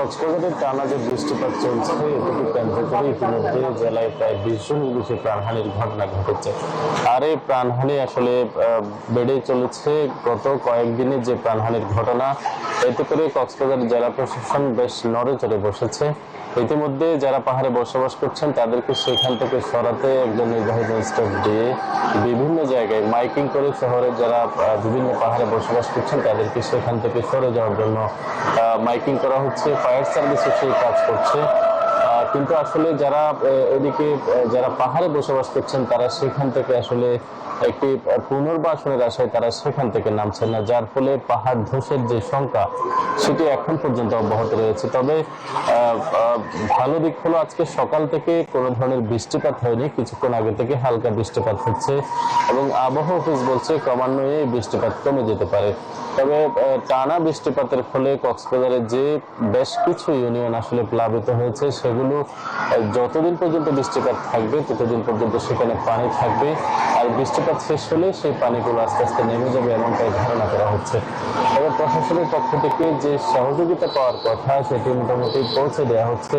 কক্সবাজারে টানা যে বৃষ্টিপাত চলছে এটিকে কেন্দ্র করে ইতিমধ্যে জেলায় প্রায় 20 জনের বেশি প্রাণহানির ঘটনা ঘটেছে। আর এই প্রাণহানি আসলে বেড়ে চলেছে। গত কয়েকদিনে যে প্রাণহানির ঘটনা, এতে করে কক্সবাজার জেলা প্রশাসন বেশ নড়েচড়ে বসেছে। ইতিমধ্যে যারা পাহাড়ে বসবাস করছেন তাদেরকে সেখান থেকে সরাতে একজন নির্বাহী ম্যাজিস্ট্রেট দিয়ে বিভিন্ন জায়গায় মাইকিং করে শহরের যারা বিভিন্ন পাহাড়ে বসবাস করছেন তাদেরকে সেখান থেকে সরে যাওয়ার জন্য মাইকিং করা হচ্ছে। ফায়ার সার্ভিসও সেই কাজ করছে। কিন্তু আসলে যারা এদিকে যারা পাহাড়ে বসবাস করছেন তারা সেখান থেকে আসলে একটি পুনর্বাসনের আশায় তারা সেখান থেকে নামছেন না, যার ফলে পাহাড় ধসের যে সংখ্যা সেটি এখন পর্যন্ত অব্যাহত রয়েছে। তবে ভালো দিক হলো আজকে সকাল থেকে কোনো ধরনের বৃষ্টিপাত হয়নি, কিছুক্ষণ আগে থেকে হালকা বৃষ্টিপাত হচ্ছে এবং আবহাওয়া অফিস বলছে ক্রমান্বয়ে বৃষ্টিপাত কমে যেতে পারে। তবে টানা বৃষ্টিপাতের ফলে কক্সবাজারের যে বেশ কিছু ইউনিয়ন আসলে প্লাবিত হয়েছে, সেগুলো যতদিন পর্যন্ত বৃষ্টিপাত থাকবে ততদিন পর্যন্ত সেখানে পানি থাকবে। আর বৃষ্টিপাত শেষ হলে সেই পানিগুলো আস্তে আস্তে নেমে যাবে এমনটাই ধারণা করা হচ্ছে। তবে প্রশাসনের পক্ষ থেকে যে সহযোগিতা পাওয়ার কথা সেটি মোটামুটি পৌঁছে দেওয়া হচ্ছে।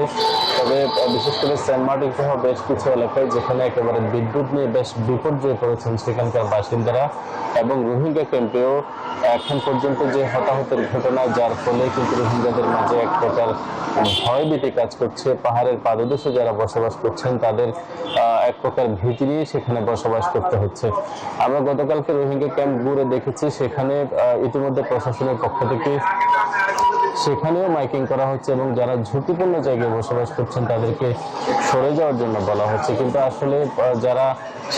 তবে বিশেষ করে সেন্ট মার্টিন সহ বেশ কিছু এলাকায় যেখানে একেবারে বিদ্যুৎ নিয়ে বেশ বিপর্যয়ে পড়েছেন সেখানকার বাসিন্দারা, এবং রোহিঙ্গা ক্যাম্পেও এখন পর্যন্ত যে হতাহতের ঘটনা, যার ফলে কিন্তু রোহিঙ্গাদের মাঝে এক প্রকার ভয়ভীতি কাজ করছে। পাহাড়ের পাদদেশে যারা বসবাস করছেন তাদের এক প্রকার ভীতি নিয়ে সেখানে বসবাস করতে হচ্ছে। আমরা গতকালকে রোহিঙ্গা ক্যাম্প ঘুরে দেখেছি, সেখানে ইতিমধ্যে প্রশাসনের পক্ষ থেকে সেখানেও মাইকিং করা হচ্ছে এবং যারা ঝুঁকিপূর্ণ জায়গায় বসবাস করছেন তাদেরকে সরে যাওয়ার জন্য বলা হচ্ছে। কিন্তু আসলে যারা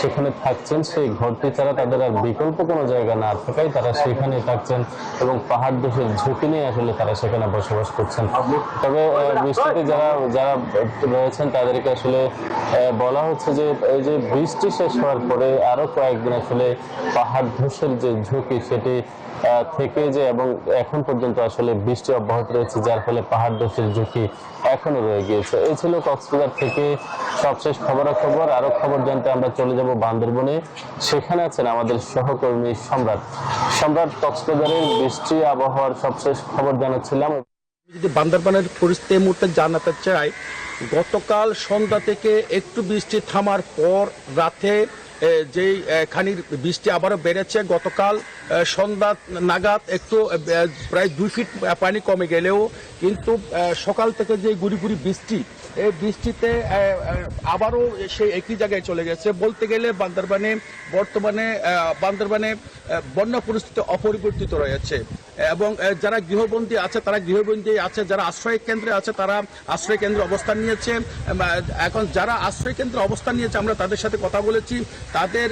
সেখানে থাকছেন সেই ঘরটি ছাড়া তাদের আর বিকল্প কোনো জায়গা না থাকায় তারা সেখানে থাকছেন এবং পাহাড় ধসের ঝুঁকি নিয়ে আসলে তারা সেখানে বসবাস করছেন। তবে বৃষ্টিতে যারা যারা রয়েছেন তাদেরকে আসলে বলা হচ্ছে যে এই যে বৃষ্টি শেষ হওয়ার পরে আরো কয়েকদিন আসলে পাহাড় ধসের যে ঝুঁকি সেটি থেকে যে এবং এখন পর্যন্ত আসলে বৃষ্টি অব্যাহত রয়েছে, যার ফলে পাহাড় ধসের ঝুঁকি এখনো রয়ে গিয়েছে। এই ছিল কক্সবাজার থেকে সবশেষ খবরাখবর। আরো খবর জানতে আমরা চলে যাব বান্দরবনে। সেখানে আছেন আমাদের সহকর্মী সম্রাট। কক্সবাজারের বৃষ্টি আবহাওয়ার সবশেষ খবর জানাচ্ছিলাম। যদি বান্দরবানের পরিস্থিতি এই মুহূর্তে জানাতে চাই, গতকাল সন্ধ্যা থেকে একটু বৃষ্টি থামার পর রাতে যেই খানির বৃষ্টি আবারও বেড়েছে। গতকাল সন্ধ্যা নাগাদ একটু প্রায় 2 ফিট পানি কমে গেলেও কিন্তু সকাল থেকে যে গুড়ি গুড়ি বৃষ্টি, এই বৃষ্টিতে আবারও সেই একই জায়গায় চলে গেছে। বলতে গেলে বর্তমানে বন্যা পরিস্থিতি অপরিবর্তিত রয়েছে এবং যারা গৃহবন্দী আছে তারা গৃহবন্দী আছে, যারা আশ্রয় কেন্দ্রে আছে তারা আশ্রয় কেন্দ্রে অবস্থান নিয়েছে। এখন যারা আশ্রয় কেন্দ্রে অবস্থান নিয়েছে আমরা তাদের সাথে কথা বলেছি, তাদের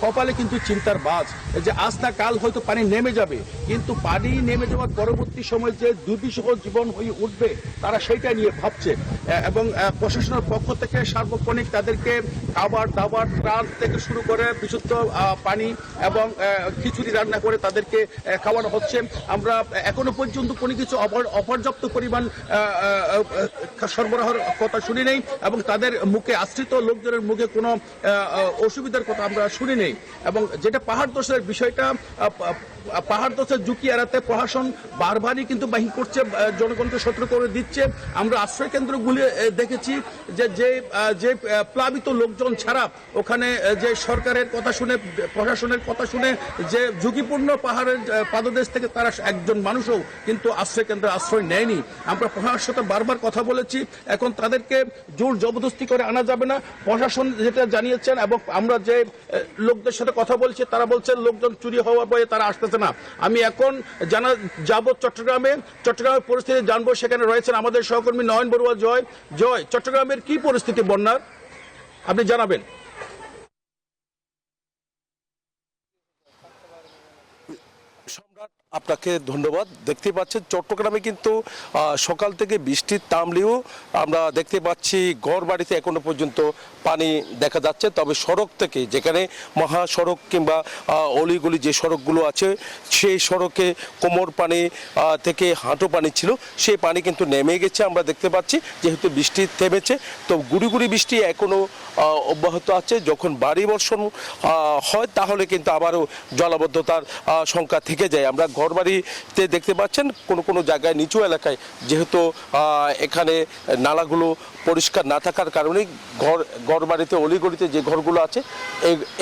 কপালে কিন্তু চিন্তার বাজ যে আজ না কাল হয়তো পানি নেমে যাবে, কিন্তু পানি নেমে যাওয়ার পরবর্তী সময় যে দুর্বিষহ জীবন হয়ে উঠবে তারা সেইটা নিয়ে ভাবছে। এবং প্রশাসনের পক্ষ থেকে সার্বক্ষণিক তাদেরকে খাবার দাবার ত্রাণ থেকে শুরু করে বিশুদ্ধ পানি এবং খিচুড়ি রান্না করে তাদেরকে খাওয়ানো হচ্ছে। আমরা এখনো পর্যন্ত কোনো কিছু অপর্যাপ্ত পরিমাণ সরবরাহের কথা শুনি নেই এবং তাদের মুখে আশ্রিত লোকজনের মুখে কোনো অসুবিধার কথা আমরা শুনি নেই। এবং যেটা পাহাড় ধসের বিষয়টা, পাহাড় ধসের ঝুঁকি এড়াতে প্রশাসন বারবারই কিন্তু বাহিনী করছে, জনগণকে সতর্ক করে দিচ্ছে। আমরা আশ্রয় কেন্দ্রগুলি দেখেছি যে প্লাবিত লোকজন ছাড়া ওখানে যে সরকারের কথা শুনে প্রশাসনের কথা শুনে যে ঝুঁকিপূর্ণ পাহাড়ের পাদদেশ থেকে তারা একজন মানুষও কিন্তু আশ্রয় কেন্দ্রে আশ্রয় নেয়নি। আমরা প্রশাসনের সাথে বারবার কথা বলেছি, এখন তাদেরকে জোর জবরদস্তি করে আনা যাবে না। প্রশাসন যেটা জানিয়েছেন এবং আমরা যে লোকদের সাথে কথা বলছি তারা বলছেন লোকজন চুরি হওয়ার ভয়ে তারা আসতেছে না। আমি এখন যাব চট্টগ্রামের পরিস্থিতি জানবো। সেখানে রয়েছেন আমাদের সহকর্মী নয়ন বড়ুয়া। জয়, চট্টগ্রামের কি পরিস্থিতি বন্যার আপনি জানাবেন? আপনাকে ধন্যবাদ। দেখতে পাচ্ছেন চট্টগ্রামে কিন্তু সকাল থেকে বৃষ্টির থামলেও আমরা দেখতে পাচ্ছি ঘর বাড়িতে এখনো পর্যন্ত পানি দেখা যাচ্ছে। তবে সড়ক থেকে, যেখানে মহাসড়ক কিংবা অলিগলি যে সড়কগুলো আছে সেই সড়কে কোমর পানি থেকে হাঁটু পানি ছিল, সেই পানি কিন্তু নেমে গেছে আমরা দেখতে পাচ্ছি, যেহেতু বৃষ্টি থেমেছে। তো গুড়ি গুড়ি বৃষ্টি এখনও অব্যাহত আছে। যখন ভারী বর্ষণ হয় তাহলে কিন্তু আবারও জলাবদ্ধতার সংখ্যা থেকে যায়। আমরা ঘরবাড়িতে দেখতে পাচ্ছেন কোনো জায়গায় নিচু এলাকায় যেহেতু এখানে নালাগুলো পরিষ্কার না থাকার কারণে ঘরবাড়িতে অলিগলিতে যে ঘরগুলো আছে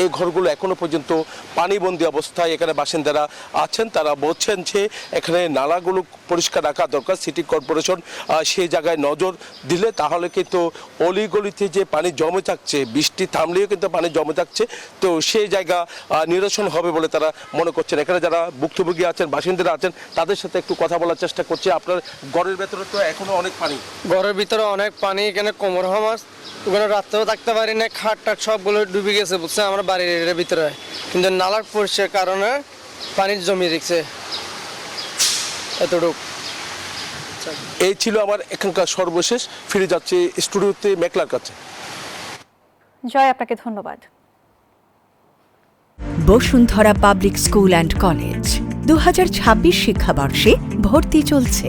এই ঘরগুলো এখনো পর্যন্ত পানিবন্দী অবস্থায় এখানে বাসিন্দারা আছেন। তারা বলছেন যে এখানে নালাগুলো পরিষ্কার রাখা দরকার। সিটি কর্পোরেশন সেই জায়গায় নজর দিলে তাহলে কিন্তু অলিগলিতে যে পানি জমে থাকছে, বৃষ্টি থামলেও কিন্তু পানি জমে থাকছে, তো সেই জায়গা নিরসন হবে বলে তারা মনে করছেন। এখানে যারা ভুক্তভোগী আছেন, বাসিন্দারা আছেন, তাদের সাথে একটু কথা বলার চেষ্টা করছি। আপনার ঘরের ভেতরে তো এখনো অনেক পানি, ঘরের ভিতরে অনেক পানি, এখানে কোমর হামাস, ওখানে রাত্রেও থাকতে পারি না, খাট টাট সবগুলো ডুবে গেছে বুঝছেন আমার বাড়ির ভিতরে, কিন্তু নালার পরিষ্কার কারণে পানি জমি রেখেছে এতটুক। এই ছিল আমার এখানকার সর্বশেষ। ফিরে যাচ্ছি স্টুডিওতে মেঘলার কাছে। জয়, আপনাকে ধন্যবাদ। Bashundhara public school and college 2026 শিক্ষাবর্ষে ভর্তি চলছে।